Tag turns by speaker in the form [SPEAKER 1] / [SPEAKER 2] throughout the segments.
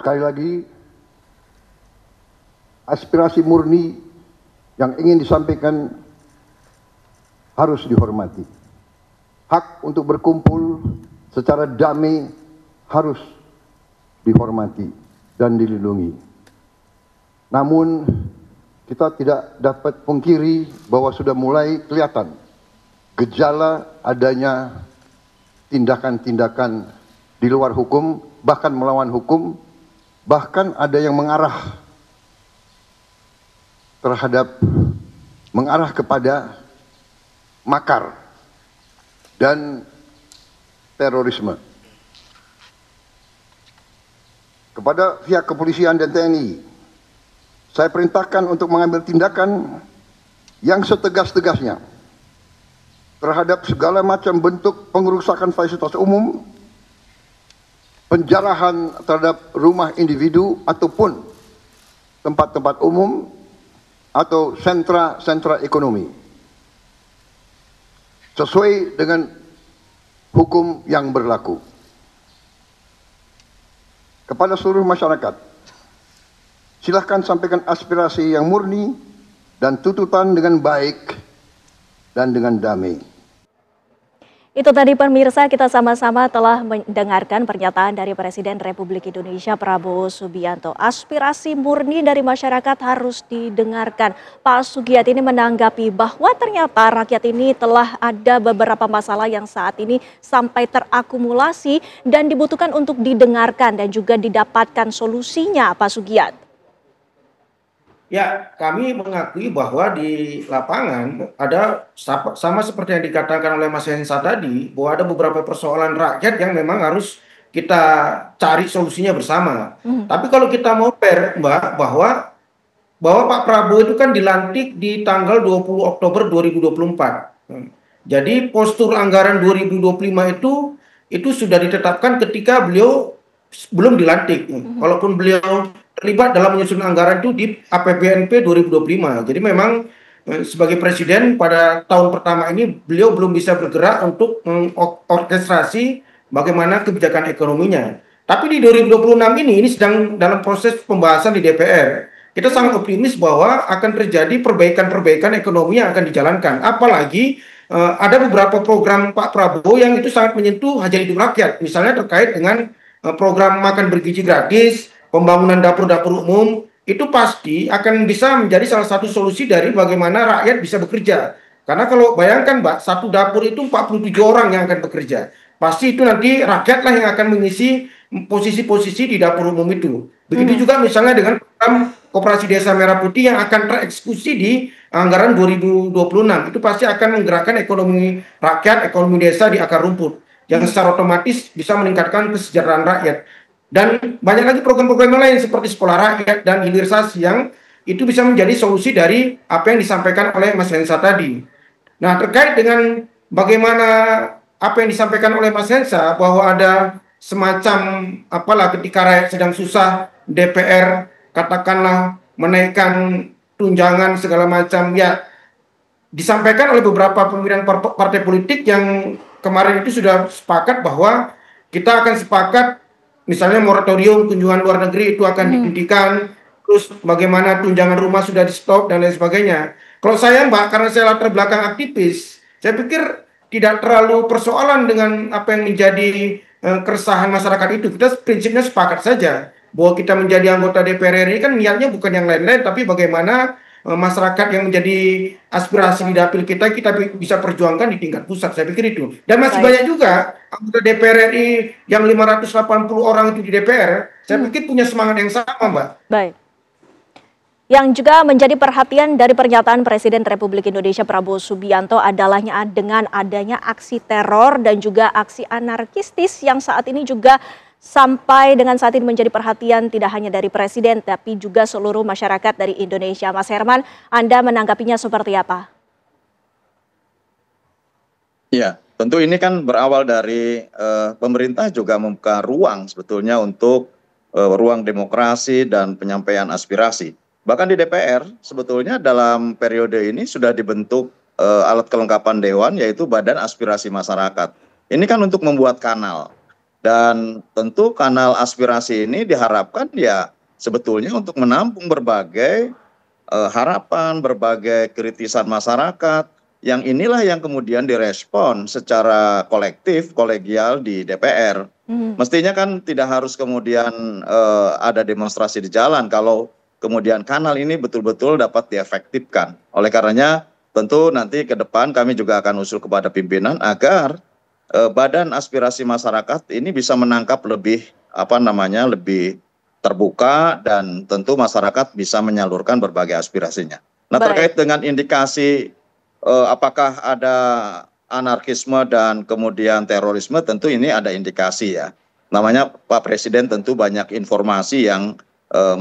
[SPEAKER 1] Sekali lagi, aspirasi murni yang ingin disampaikan harus dihormati. Hak untuk berkumpul secara damai harus dihormati dan dilindungi. Namun, kita tidak dapat pungkiri bahwa sudah mulai kelihatan gejala adanya tindakan-tindakan di luar hukum, bahkan melawan hukum, bahkan ada yang mengarah kepada makar dan terorisme. Kepada pihak kepolisian dan TNI, saya perintahkan untuk mengambil tindakan yang setegas-tegasnya terhadap segala macam bentuk pengerusakan fasilitas umum, penjarahan terhadap rumah individu ataupun tempat-tempat umum atau sentra-sentra ekonomi, sesuai dengan hukum yang berlaku. Kepada seluruh masyarakat, silahkan sampaikan aspirasi yang murni dan tuntutan dengan baik dan dengan damai.
[SPEAKER 2] Itu tadi pemirsa, kita sama-sama telah mendengarkan pernyataan dari Presiden Republik Indonesia Prabowo Subianto. Aspirasi murni dari masyarakat harus didengarkan. Pak Sugiat ini menanggapi bahwa ternyata rakyat ini telah ada beberapa masalah yang saat ini sampai terakumulasi dan dibutuhkan untuk didengarkan dan juga didapatkan solusinya, Pak Sugiat.
[SPEAKER 3] Ya, kami mengakui bahwa di lapangan ada sama seperti yang dikatakan oleh Mas Hensa tadi, bahwa ada beberapa persoalan rakyat yang memang harus kita cari solusinya bersama. Tapi kalau kita mau fair, Mbak, bahwa Pak Prabowo itu kan dilantik di tanggal 20 Oktober 2024. Jadi postur anggaran 2025 itu sudah ditetapkan ketika beliau belum dilantik. Walaupun beliau terlibat dalam menyusun anggaran itu di APBNP 2025. Jadi memang sebagai presiden pada tahun pertama ini beliau belum bisa bergerak untuk mengorkestrasi bagaimana kebijakan ekonominya. Tapi di 2026 ini sedang dalam proses pembahasan di DPR. Kita sangat optimis bahwa akan terjadi perbaikan-perbaikan ekonomi yang akan dijalankan. Apalagi ada beberapa program Pak Prabowo yang itu sangat menyentuh hajat hidup rakyat. Misalnya terkait dengan program makan bergizi gratis, pembangunan dapur-dapur umum, itu pasti akan bisa menjadi salah satu solusi dari bagaimana rakyat bisa bekerja. Karena kalau bayangkan Mbak, satu dapur itu 47 orang yang akan bekerja. Pasti itu nanti rakyatlah yang akan mengisi posisi-posisi di dapur umum itu. Begitu juga misalnya dengan program Koperasi Desa Merah Putih yang akan tereksekusi di anggaran 2026. Itu pasti akan menggerakkan ekonomi rakyat, ekonomi desa di akar rumput, yang secara otomatis bisa meningkatkan kesejahteraan rakyat. Dan banyak lagi program-program lain seperti sekolah rakyat dan hilirisasi yang itu bisa menjadi solusi dari apa yang disampaikan oleh Mas Hensa tadi. Nah, terkait dengan bagaimana apa yang disampaikan oleh Mas Hensa bahwa ada semacam apalah ketika rakyat sedang susah, DPR katakanlah menaikkan tunjangan segala macam, ya disampaikan oleh beberapa pimpinan partai politik yang kemarin itu sudah sepakat bahwa kita akan sepakat misalnya moratorium kunjungan luar negeri itu akan dihentikan, terus bagaimana tunjangan rumah sudah di stop dan lain sebagainya. Kalau saya Mbak, karena saya latar belakang aktivis, saya pikir tidak terlalu persoalan dengan apa yang menjadi keresahan masyarakat itu. Kita prinsipnya sepakat saja bahwa kita menjadi anggota DPR RI kan niatnya bukan yang lain-lain, tapi bagaimana masyarakat yang menjadi aspirasi di dapil kita bisa perjuangkan di tingkat pusat. Saya pikir itu. Dan masih banyak juga anggota DPR RI yang 580 orang itu di DPR, saya pikir punya semangat yang sama, Mbak.
[SPEAKER 2] Baik. Yang juga menjadi perhatian dari pernyataan Presiden Republik Indonesia Prabowo Subianto adalah dengan adanya aksi teror dan juga aksi anarkistis yang saat ini juga sampai dengan saat ini menjadi perhatian tidak hanya dari Presiden tapi juga seluruh masyarakat dari Indonesia. Mas Herman, Anda menanggapinya seperti apa?
[SPEAKER 4] Ya, tentu ini kan berawal dari pemerintah juga membuka ruang sebetulnya untuk ruang demokrasi dan penyampaian aspirasi. Bahkan di DPR sebetulnya dalam periode ini sudah dibentuk alat kelengkapan dewan yaitu Badan Aspirasi Masyarakat. Ini kan untuk membuat kanal. Dan tentu kanal aspirasi ini diharapkan ya sebetulnya untuk menampung berbagai harapan, berbagai kritisan masyarakat, yang inilah yang kemudian direspon secara kolektif, kolegial di DPR. Mestinya kan tidak harus kemudian ada demonstrasi di jalan kalau kemudian kanal ini betul-betul dapat diefektifkan. Oleh karenanya tentu nanti ke depan kami juga akan usul kepada pimpinan agar badan aspirasi masyarakat ini bisa menangkap lebih lebih terbuka dan tentu masyarakat bisa menyalurkan berbagai aspirasinya. Nah, terkait dengan indikasi apakah ada anarkisme dan kemudian terorisme, tentu ini ada indikasi ya. Namanya Pak Presiden tentu banyak informasi yang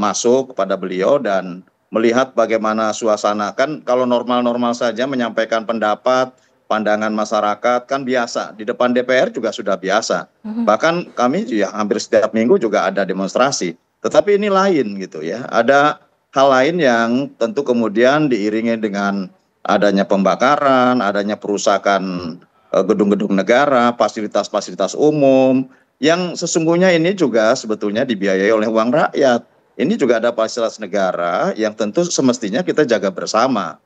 [SPEAKER 4] masuk kepada beliau dan melihat bagaimana suasana. Kan kalau normal-normal saja menyampaikan pendapat, pandangan masyarakat kan biasa. Di depan DPR juga sudah biasa. Bahkan kami ya hampir setiap minggu juga ada demonstrasi. Tetapi ini lain gitu ya. Ada hal lain yang tentu kemudian diiringi dengan adanya pembakaran, adanya perusakan gedung-gedung negara, fasilitas-fasilitas umum, yang sesungguhnya ini juga sebetulnya dibiayai oleh uang rakyat. Ini juga ada fasilitas negara yang tentu semestinya kita jaga bersama.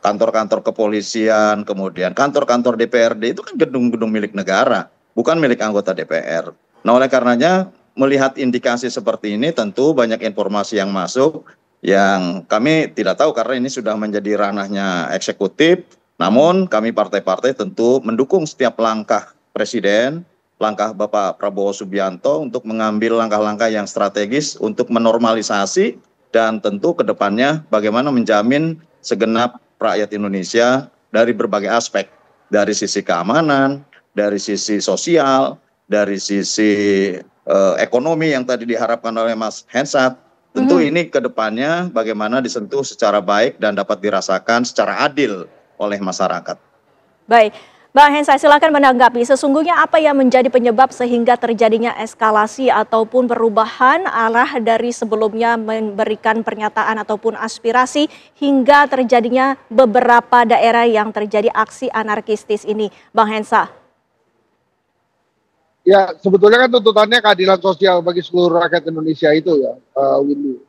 [SPEAKER 4] Kantor-kantor kepolisian, kemudian kantor-kantor DPRD itu kan gedung-gedung milik negara, bukan milik anggota DPR. Nah, oleh karenanya melihat indikasi seperti ini tentu banyak informasi yang masuk yang kami tidak tahu karena ini sudah menjadi ranahnya eksekutif. Namun kami partai-partai tentu mendukung setiap langkah Presiden, langkah Bapak Prabowo Subianto untuk mengambil langkah-langkah yang strategis untuk menormalisasi dan tentu ke depannya bagaimana menjamin segenap rakyat Indonesia dari berbagai aspek, dari sisi keamanan, dari sisi sosial, dari sisi ekonomi yang tadi diharapkan oleh Mas Hensat. Tentu ini ke depannya bagaimana disentuh secara baik dan dapat dirasakan secara adil oleh masyarakat.
[SPEAKER 2] Baik, Bang Hensa, silakan menanggapi. Sesungguhnya apa yang menjadi penyebab sehingga terjadinya eskalasi ataupun perubahan arah dari sebelumnya memberikan pernyataan ataupun aspirasi hingga terjadinya beberapa daerah yang terjadi aksi anarkistis ini, Bang Hensa?
[SPEAKER 5] Ya, sebetulnya kan tuntutannya keadilan sosial bagi seluruh rakyat Indonesia itu ya, Windy.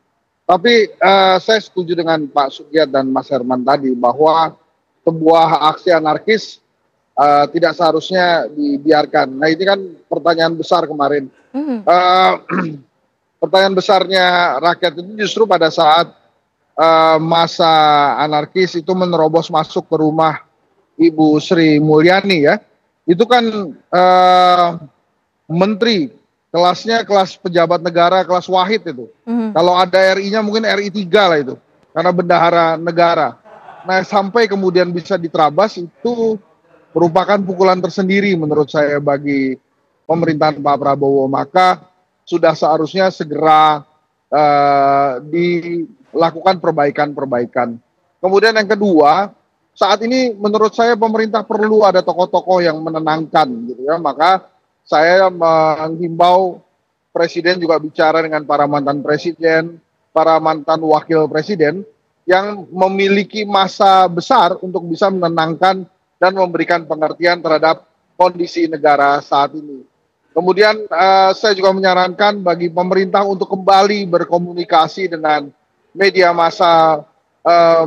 [SPEAKER 5] Tapi saya setuju dengan Pak Sugyat dan Mas Herman tadi bahwa sebuah aksi anarkis tidak seharusnya dibiarkan. Nah, ini kan pertanyaan besar kemarin. Pertanyaan besarnya rakyat itu justru pada saat masa anarkis itu menerobos masuk ke rumah Ibu Sri Mulyani ya. Itu kan menteri, kelasnya kelas pejabat negara, kelas wahid itu. Kalau ada RI-nya mungkin RI 3 lah itu, karena bendahara negara. Nah, sampai kemudian bisa diterabas itu merupakan pukulan tersendiri menurut saya bagi pemerintahan Pak Prabowo. Maka sudah seharusnya segera dilakukan perbaikan-perbaikan. Kemudian yang kedua, saat ini menurut saya pemerintah perlu ada tokoh-tokoh yang menenangkan gitu ya. Maka saya menghimbau Presiden juga bicara dengan para mantan presiden, para mantan wakil presiden yang memiliki masa besar untuk bisa menenangkan dan memberikan pengertian terhadap kondisi negara saat ini. Kemudian saya juga menyarankan bagi pemerintah untuk kembali berkomunikasi dengan media massa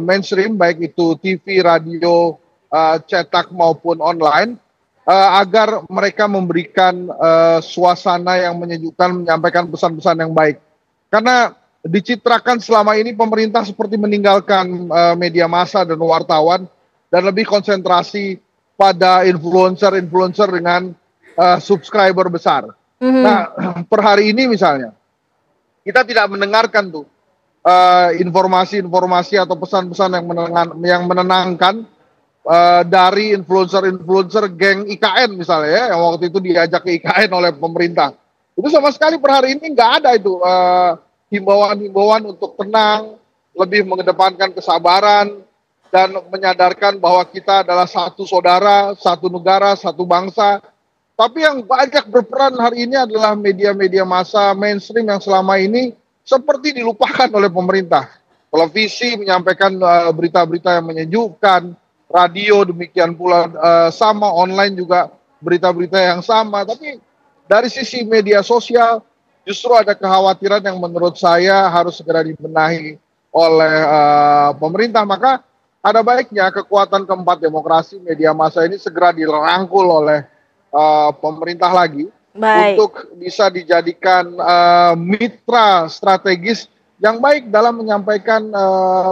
[SPEAKER 5] mainstream, baik itu TV, radio, cetak maupun online, agar mereka memberikan suasana yang menyejukkan, menyampaikan pesan-pesan yang baik. Karena dicitrakan selama ini pemerintah seperti meninggalkan media massa dan wartawan dan lebih konsentrasi pada influencer-influencer dengan subscriber besar. Nah, per hari ini misalnya, kita tidak mendengarkan tuh informasi-informasi atau pesan-pesan yang menenangkan dari influencer-influencer geng IKN misalnya ya, yang waktu itu diajak ke IKN oleh pemerintah. Itu sama sekali per hari ini nggak ada itu himbauan-himbauan untuk tenang, lebih mengedepankan kesabaran, dan menyadarkan bahwa kita adalah satu saudara, satu negara, satu bangsa. Tapi yang banyak berperan hari ini adalah media-media massa mainstream yang selama ini seperti dilupakan oleh pemerintah. Televisi menyampaikan berita-berita yang menyejukkan, radio demikian pula sama, online juga berita-berita yang sama. Tapi dari sisi media sosial justru ada kekhawatiran yang menurut saya harus segera dibenahi oleh pemerintah. Maka ada baiknya kekuatan keempat demokrasi media massa ini segera dirangkul oleh pemerintah lagi.
[SPEAKER 2] Baik.
[SPEAKER 5] Untuk bisa dijadikan mitra strategis yang baik dalam menyampaikan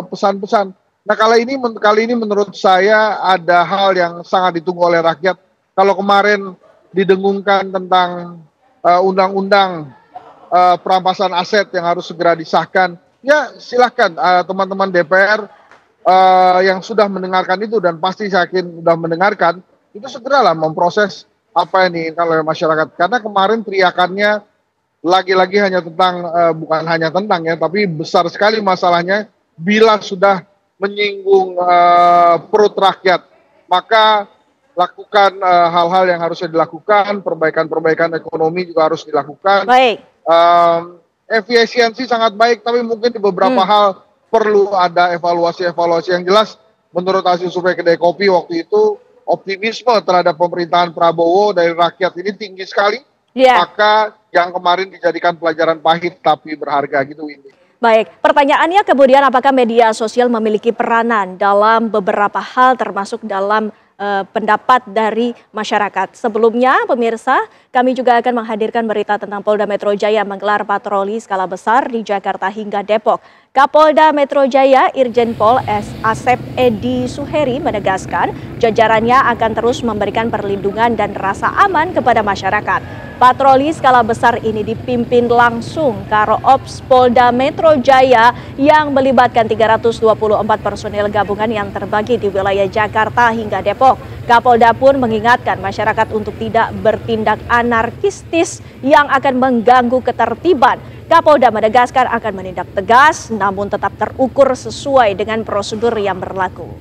[SPEAKER 5] pesan-pesan. Nah kali ini menurut saya ada hal yang sangat ditunggu oleh rakyat. Kalau kemarin didengungkan tentang undang-undang perampasan aset yang harus segera disahkan, ya silahkan teman-teman DPR yang sudah mendengarkan itu, dan pasti saya yakin sudah mendengarkan, itu segeralah memproses apa yang diinginkan oleh masyarakat. Karena kemarin teriakannya lagi-lagi hanya tentang, bukan hanya tentang ya, tapi besar sekali masalahnya bila sudah menyinggung perut rakyat. Maka lakukan hal-hal yang harusnya dilakukan, perbaikan-perbaikan ekonomi juga harus dilakukan.
[SPEAKER 2] Baik.
[SPEAKER 5] Efisiensi sangat baik, tapi mungkin di beberapa hal perlu ada evaluasi-evaluasi yang jelas. Menurut hasil survei Kedai Kopi waktu itu, optimisme terhadap pemerintahan Prabowo dari rakyat ini tinggi sekali. Maka yang kemarin dijadikan pelajaran pahit tapi berharga gitu ini.
[SPEAKER 2] Baik, pertanyaannya kemudian apakah media sosial memiliki peranan dalam beberapa hal termasuk dalam pendapat dari masyarakat. Sebelumnya, pemirsa, kami juga akan menghadirkan berita tentang Polda Metro Jaya menggelar patroli skala besar di Jakarta hingga Depok. Kapolda Metro Jaya Irjen Pol Asep Edi Suheri menegaskan jajarannya akan terus memberikan perlindungan dan rasa aman kepada masyarakat. Patroli skala besar ini dipimpin langsung Karo Ops Polda Metro Jaya yang melibatkan 324 personil gabungan yang terbagi di wilayah Jakarta hingga Depok. Kapolda pun mengingatkan masyarakat untuk tidak bertindak anarkistis yang akan mengganggu ketertiban. Kapolda menegaskan akan menindak tegas namun tetap terukur sesuai dengan prosedur yang berlaku.